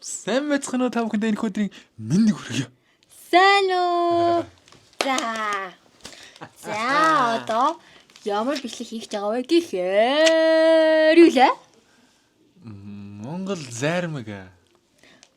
Сайн байцгаана уу та бүхэнд энэ өдрийн мэндийг хүргье. Сайн уу? За одоо ямар бичлэг хийх гэж байгаа вэ гэхээр юу лээ? Монгол зармаг.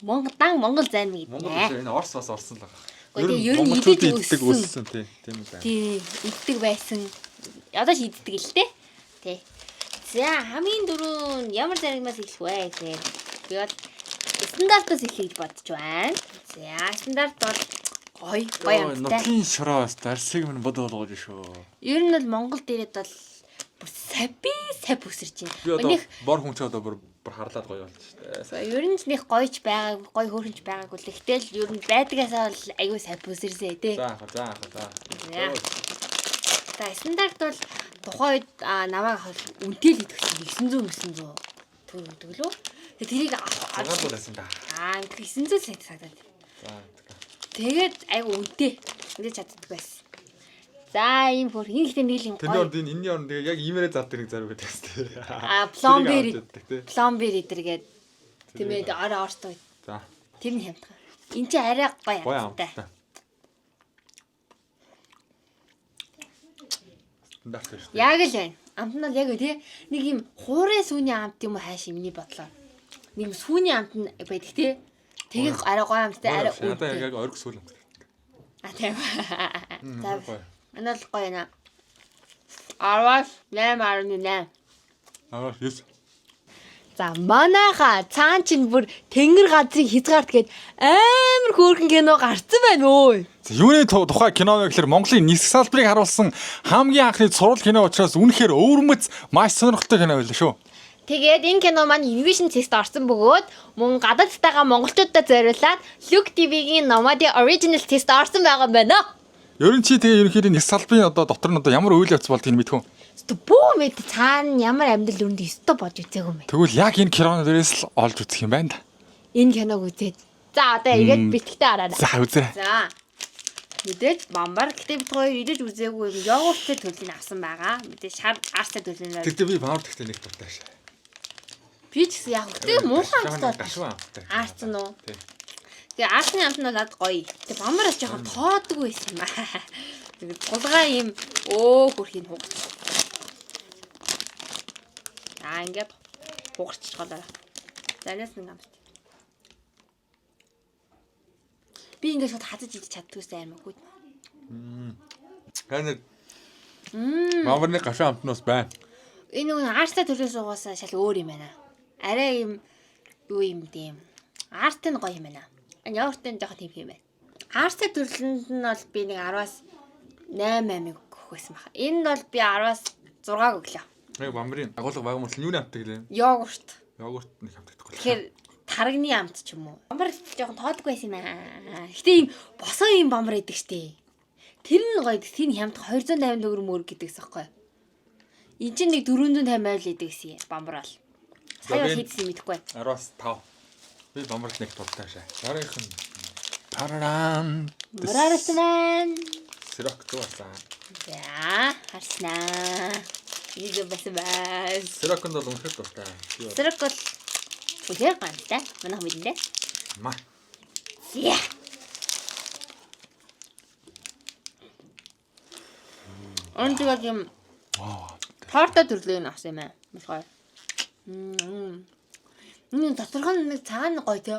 Монгол зармаг гэдэг. Монгол энэ Орос бас орсон л байгаа. Гэхдээ ер нь иддэг өссөн тийм үү байна. Тий, иддэг байсан. Одоо ч иддэг л дээ. Тий. За хамгийн дөрөв ямар зармагаас эхлэх вэ гэхээр би бол стандартаас эхлэх гэж бодож байна. За стандарт бол гоё амттай. Нутгийн шороос дарсыг минь бод болгож шүү. Ер нь бол Монгол дээрээ бол бүр сав өсөрч Би одоо байна. бор хүн ч одоо бүр харлаад гоё болчих шүү дээ. Ер нь ч нэг гоёч байгааг, гоё хөөрхөнч байгаагүй л ихтэл ер нь байдгаасаа бол аюу сав өсөрсэй тий. За. За стандарт бол тухайн үед намайг үнэтэй л идэвхсэн 900 төгрөг өгдөг лөө. Тэгээ тэрийг Цагаан бол байсан да. 900 сая цагаад. За. Тэгээд айгу үнэтэй. Үнэтэй чаддаг байсан. За ийм хөр ихтэй нийлийн Тэрний орд энэний орд яг иймэрэ зав дэрэг зарв гэдэг тест. Пломбер идэргээд тиймээ орой ортой. За. Тэр нь хямдхан. Энд чи арай гоё амттай. Стандарт шүү дээ. Яг л байна. Амт нь яг тий нэг юм хуурай сүүний амт юм уу хааш юмний бодлоо. Нэг сүүний амт нь байдаг тий. Тэгээд арай гоё амттай арай үнэтэй. Одоо яг орг сүүл юм. Тийм. За. Манай л гоё наа. 8.8. Аа, yes. За манайха цаан чинь бүр тэнгэр газрыг хязгаарт гээд амар хөөрхөн кино гарцсан байна өө. За юуны тухай кино вэ гэхээр Монголын нисэх салбарыг харуулсан хамгийн анхны цуврал кино учраас үнэхээр өвөрмөц маш сонирхолтой кино байлаа шүү. Тэгээд энэ кино маань Innovation Test орсон бөгөөд мөн гадаадтайгаа монголчуудад зориулаад Look TV-гийн Nomadi Original Test орсон байгаа юм байна. Ер нь чи тэгээ ерөнхийдөө нисэх салбарын одоо дотор нь одоо ямар үйл явц болдгийг мэдхүү. Бүү мэд цаана ямар амьдрал өрөнд өстө бож үзээгүй мэ. Тэгвэл яг энэ киноны дээрээс л олж үзэх юм байна да. Энэ киног үзээд. За одоо ирээд битгэдээ хараа. За үзээрэй. За. Мэдээж бамбар гэтээ бит хоёр ирэж үзээгүй юм. Йогурттэй төлөв авсан байгаа. Мэдээж шар арцтай төлөв. Тэгтээ би баамар тэгтээ нэг дуртай шээ. Би ч гэсэн яг гэтээ муухан амттай. Гашуун амттай. Арц нь уу? Тэгээ арцны амт нь надад гоё. Тэгээ бамбараас жоохон тоодгүй байсан юм аа. Тэгээ тулгаа юм хөрхийн хугач. Ингээд хугарч голоо. Занаас нэг амт. Би ингээд шууд хазаж идэж чаддгүйсээ аймаггүй. Ханаа. Баамарны гашуун амт нь бас байна. Энэ нэг арцтай төлөөс угаасаа шал өөр юм байна. Арай юм юу юм тийм. Арт нь гоё юм байна. Йогурт нь жоохон тийм юм байна. Арцтай төрлөнд нь бол би нэг 10-аас 8 өгөх байсан баг. Энэ бол би 10-аас 6 өглөө. Яг бамбарын агуулга баг мөрөл юуны амттай гэлээ? Йогурт. Йогурт нэг амттай. Тэгэхээр тарагны амт ч юм уу. Бамбар жоохон тоодгүй байсан юм аа. Гэтэ ийм босоо ийм бамбар идэг штэ. Тэр нь гоё. Тэр хямд 250 төгрөг мөр гэдэгс аахгүй. Энд чинь нэг 450 байл идэгсэн бамбар бол. Сая бол хийдсэн мэдэхгүй. 10-аас 5. Би бамбарт нэг дуртай шээ. Дараах нь параран. Мураарсан. Сэрок туасан. За, харснаа. Игэ басан. Сэроконд бол үнэхээр дуртай. Сэрок бол үгээр ганцтай. Манайх мэднэ. Маа. Яа. Онцгой юм. Торто төрлөө нь авсан юм аа. Маш гоё. Энэ доторх нь нэг цаана гоё тий.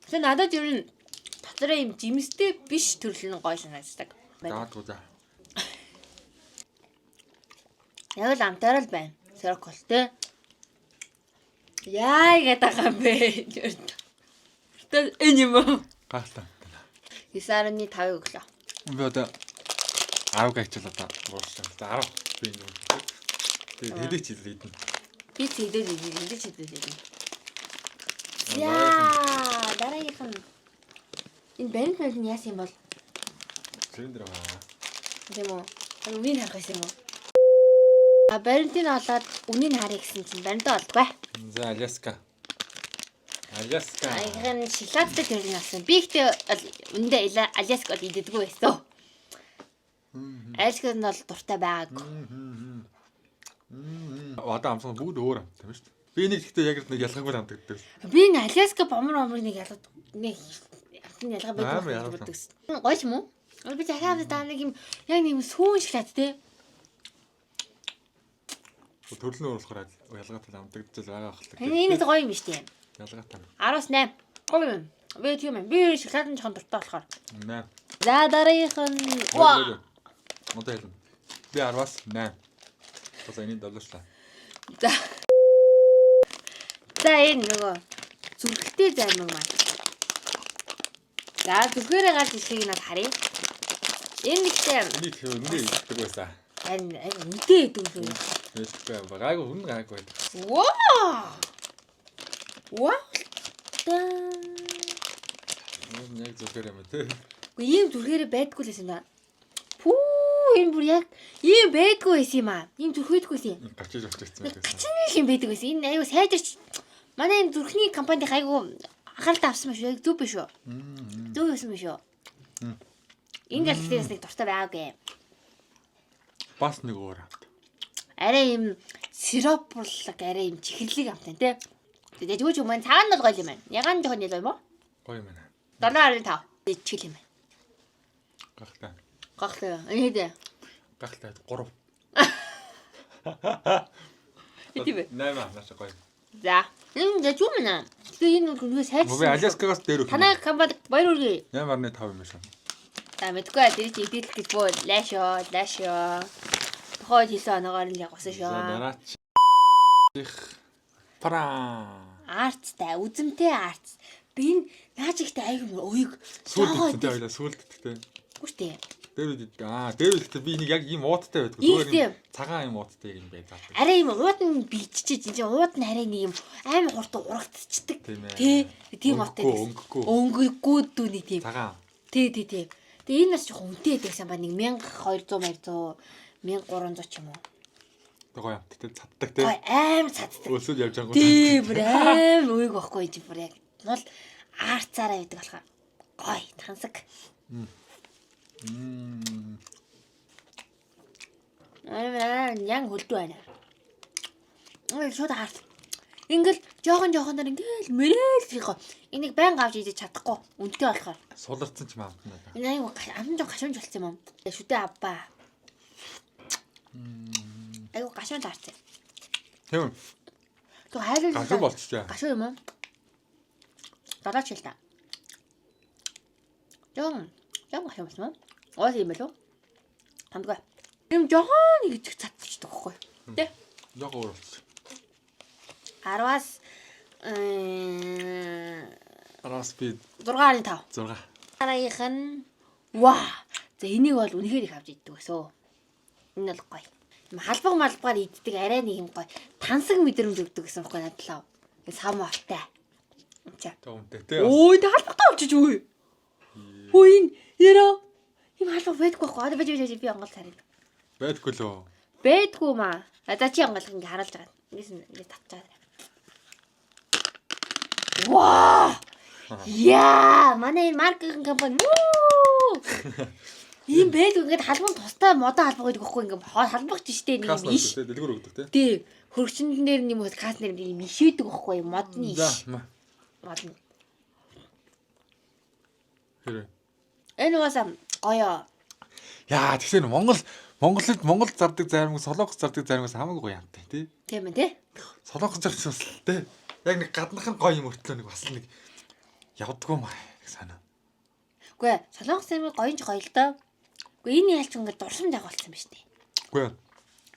Тэгээ надад ер нь дотороо юм жимстэй биш төрөл нь гоё санагддаг. За. Яг л амтаар л байна. Сэрок бол тий. Яа гэдэг байгаа юм бэ? Тэр энэ юм. Галтаа. 9.5 өглөө. Би одоо 10 гайчл одоо уурсан. За 10. Би энэ. Тэгээд хэлээч хэлээд нь. Би хэдээд. Яа, дараагийнх нь энэ баримт нь яасан юм бол? Зэрэн дээр байгаа. Тийм үү? Үнийг харах гэсэн юм уу? Баримтыг олоод үнийг харъя гэсэн чинь баримтаа олдгүй. За Аляска. Аяхан шоколадтай төрлийн авсан. Би ихтэй үндэ Аляска бол иддэггүй байсан. Аляскад нь бол дуртай байгаагүй. Одоо амсан бүгд өөр амттай байна шүү дээ. Би нэг гэхдээ яг нэг ялгаагүй ханддаг. Би энэ Аляска бомор нэг ялгаа байдаг гэсэн. Гоё ч юм уу? Би захиад даа нэг юм яг нэг юм сүүн шиг лад те. Төрлөн уурсахаар ялгаатай амтагдчихл байгаа хэл. Энэ гоё юм биш тийм. Ялгаатай. 18. Гоё юм. Би тийм юм. Би шоколадын жоохон дуртай болохоор. 8. За дараагийн ва. Модel. Би 10-аас 8. Тосоо энэ долоочлаа. За. За энэ нөгөө зүрхтэй займаг маань. За зүрхээрээ гарч ирсийг надад харъя. Энэ нэгтэй Энийг өнөө иддэг байсан. харин үнэтэй идэв үү? Мэдгүй байгаагүй үнэн гайгүй байдаг. Вау! Вау! Яг зүгээр юм тий. Уу ийм зүрхээрээ байдгүй л байсан да. Пүү энэ бүр яг ийм байдгүй байсан юм аа. Ийм зүрх байдгүй байсан. Гачиж оччихсан байсан. Гачны юм байдаг байсан. Энэ аюу сайдарч манай энэ зүрхний компанид айгу анхаарал тавьсан биш үү? Зүг биш үү? Зүг байсан биш үү? Энэ гэлтээс нэг дуртай байгаагүй. Бас нэг өөр амт. Арай юм сиропурлаг арай юм чихэрлэг амтан тий. Тэгээд зүгж юм цаана бол гоё юм байна. Ягаан жоохон нэлээ юм уу? Гоё юм байна. 7.5 чихэл юм байна. Гахтай. Гахтай. Энэдэ. Гахтай 3. Итивэ. 8 нааш гоё. За. Энэ зүг юм аа. Тэгээ энэ нүгэ сайжсан. Би Аляскагаас дээр өгөх. Танай компанид баяр хүргэе. 8.5 юм шиг. За мэдгүй аа тэр чинь идэл гэж боо лаашоо. Тохой хийсэн оноогоор л явсан шүү. Дараач. Пара. Артстай, үзэмтэй артс. Би энэ наач ихтэй айгүй уйг. Сүлд идэх байлаа, сүлд идэх. Гүштэй. Дээр үдээ би нэг яг ийм ууттай байдаг. Зүгээр цагаан ийм ууттай юм байж байгаа. Арай юм ууд нь бийчиж чинь ууд нь арай нэг юм амар хурд урагдчихдаг. Тий. Тийм ууттай. Өнгөгүй дүүний тийм. Цагаан. Тий. Тэгээ энэ бас жоохон үнэтэй байсан ба нэг 1200 1300 ч юм уу. Гоё юм. Тэгтээ цаддаг тий. Амар цаддаг. Өсөд явж байгаа. Тий, бүр амар уйг байхгүй чи бүр яг. Бол арцаараа байдаг болохоор гоё тансаг. Яг хөлдөө байна. Шууд харт. Ингээл жоохон ингээл мөрөөл хийх. Энийг байн авч идэж чадахгүй. Үнэтэй болохоор. Суларцсан ч юм амт надаа. Энэ аюу амт жоо гашуунж болсон юм. Шүтээ авбаа. Аюу гашуун таарсан. Тийм. Тэг хайрал Гашуун болчихжээ. гашуун юм уу? Дараач л та. Жон гашуун болсон юм. Оос юм болов? Хамдгаа. Юм жохон нэг их цадчихдаг байхгүй. Тэ? Яг өөр болчихсон. 10-аас Араас би 6.5. 6. Дараагийнх нь ваа. За энийг бол үнэхээр их авч иддэг гэсэн. Энэ бол гоё. Юм халбаг малбгаар иддэг арай нэг юм гоё. Тансаг мэдрэмж өгдөг гэсэн байхгүй надлаа. Сам автай. За. Томтэй тий. Өө энэ халбагтай авчиж үгүй. Өө энэ яраа. Им халбаг байдгүй байхгүй. Би онгол царай. Байдгүй лөө. Байдгүй маа. За чи онгол ингэ харуулж байгаа. Ингэ татчаад. Ваа! Яа, манай энэ маркетинг компани. Ийм байдаг ингээд халбан тустай модон халбаг гэдэг байхгүй ингээд халбагч штэ нэг юм иш. Дэлгүүр өгдөг тий. Тий. Хөргөчнөн дээр нэм ус кас нэр юм ишээдэг байхгүй модны иш. За. Модны. Хэрэг. Энэ уусаа гоё. Яа, тэгэхээр Монгол зардаг зарим солонгос зардаг заримаас хамаагүй гоё юмтай тий. Тийм ээ тий. Солонгос зарч бас л тий. Яг нэг гаднах нь гоё юм өртлөө нэг бас нэг явдггүй маа гэх санаа. Үгүй ээ, солонгос юм гоё л доо. Үгүй энэ ялч ингээд дурсамж агуулсан байна шүү дээ. Үгүй ээ.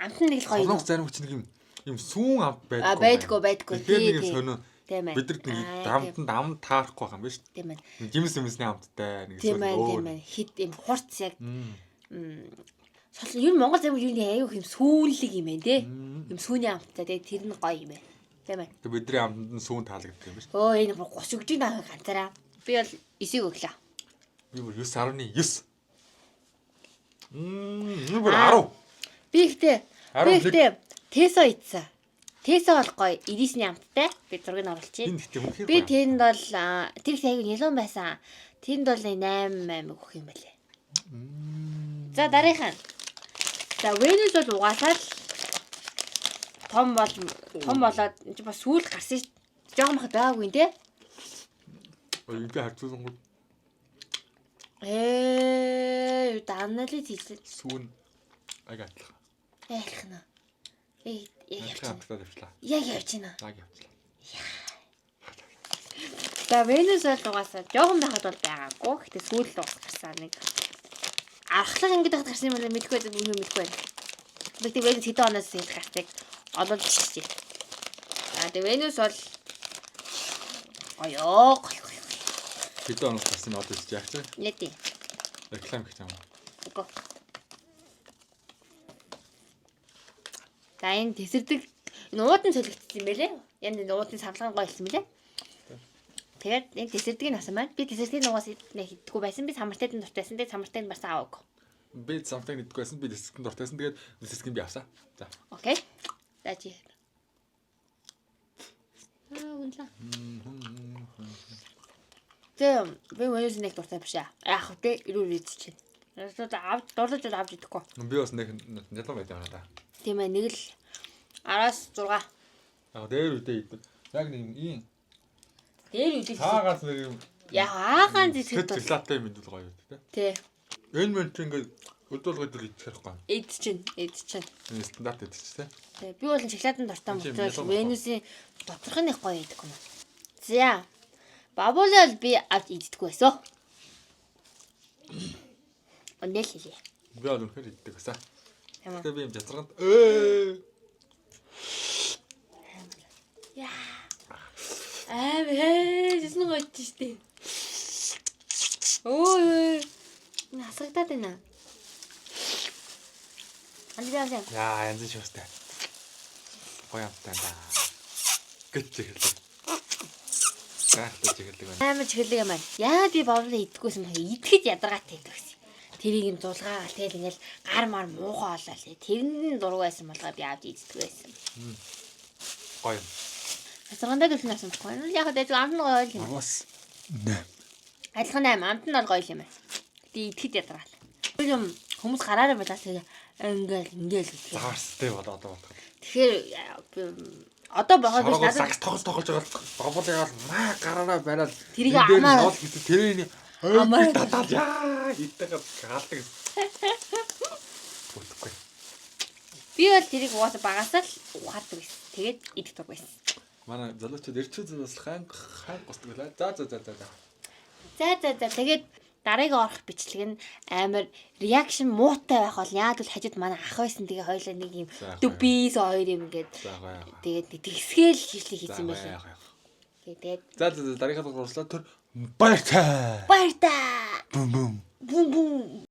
Амт нь нэг л гоё. Солонгос зарим чинь нэг юм сүүн амт байдаг. Байдгүй. Тэгээ нэг сонио. Тийм ээ. Бид нар нэг амт таарахгүй байгаа юм байна шүү дээ. Тийм ээ. Жимс юмсны амттай нэг Тийм ээ. Хит юм хурц яг. Ер нь Монгол зарим юуны аюу юм сүүлэг юм байна те. Юм сүүний амттай те тэр нь гоё юм байна. Тийм ээ. Тэг бидний амтанд нь сүүн таалагддаг юм байна шүү. Өө энэ 30 өгч байгаа ганцаараа. Би бол 9-ийг өглөө. Би бүр 9.9. Би бүр 10. Би ихтэй Тесо ийцсэн. Тесо бол гоё 99-ний амттай. Би зургийг оруулчих. Энэ ихтэй үнхээр. Би тэнд бол тэр их аягүй нялуун байсан. Тэнд бол 8 өгөх юм байлээ. За дараагийн. За Venus бол угаасаа л том болоод энэ чинь бас сүүл гарсан ш. Жохон махад байгаагүй нэ. Үнтэй харцуулсан гол Юу данали тийсэн. сүүн агатлах. Ялхна. Яг явчихна. Яг явчлаа. За Венус бол угаасаа жоохон байхад бол байгаагүй. Гэтэ сүүл л гарсан нэг. Архлах ингэж байхад гарсан юм бол мэдгүй байдаг үнэ мэдгүй байна. Тэгтээ Венус хэдэн оноос их гарсыг олуулж чижээ. За тэгээ Венус бол оёо. Хэдэн оноос гарсан одоо ч яах вэ? Нэ тий. Реклам гэх юм. Үгүй. За энэ тесэрдэг энэ уудын солигдсон юм байлээ. Янд энэ уудын савлгаан гоё хэлсэн мөлий. Тэгээд энэ тесэрдгийн насан маань би тесэрдгийн нугаас нэг хиддэггүй байсан. Би самартайд дуртайсан. Тэгээд самартайд бас аавг. Би самтайг нэгдэггүй байсан. Би дэсгэн дуртайсан. Тэгээд дэсгэн би авсаа. За. Окей. За чи. Үнлээ. Тэг би Венус нэг дуртай биш аа. Яах вэ? Ирүүл ийдэж чинь. Авч дурлаж авч идэхгүй. Би бас нэг нялан байдаг юм да. Тийм ээ нэг л 10-аас 6. Яг дээр үдээ идэв. Яг нэг ийм Дээр үдээ. цаагаас нэг юм Яагаан зэсгэд бол. цэцгэлаатай юм дүү гоё үү те. Тий. Энэ мэн чи ингээд өдөлгөдөр идэх хэрэггүй. Эд чинь. Энэ стандарт идэх чи те. Тий. Би бол шоколадын дуртай мөртөө Венусийн доторхын их гоё идэг юм. За. Бабулал би авч иддэггүй байсан. Онэл хэлээ. Би бол үнэхээр иддэг байсан. Ямар. Тэгээ би юм язраганд Яа. Жисэн гоч штэ. Ой. Насагдаад байна. Андиасаа. яа янз шиг өстэй. Гоё амтай да. Гэт чиглэл. Гахтай чиглэл байна. Амар чиглэг юм байна. Яа би бовлоо идэхгүйсэн маа идэхэд ядаргаатай байдаг гэсэн. Тэрийг юм зулгаа тэгэл ингээл гар мар муухай болоо лээ. Тэрний дург байсан болгоо би авч иддэг байсан. Гоё. Асрагандаа гэрхэн насан байхгүй. Яг л амт нь гоё юм. Аваас. Айлхан 8 амт нь бол гоё юм байна. Тэ идэхэд ядаргаал. Тэр юм хүмүүс гараараа байлаа тэгээ ингээл Заарстай болоод байна. тэгэхээр одоо богоод биш надад сакс тоглож байгаа бобол ягаал маа гараараа бариад тэрийг амаар тэрний амаар татаад яа идэхэд гаалдаг. Утгагүй. би бол тэрийг угаасаа багасаа л ухаардаг байсан. Тэгээд идэх туг байсан. Манай залуучууд эрчүү зүйлс хаан госдог байлаа. За. За тэгээд дараагийн орох бичлэг нь амар реакшн муутай байх бол яг л хажууд манай ах байсан. Тэгээ хоёлаа нэг юм дүбис хоёр юм ингээд тэгээд тэгсгээл хийсэн байлаа. Тэгээд За дараагийн дугаараас төр баяртай. баяртай. Бум бум. Бум бум.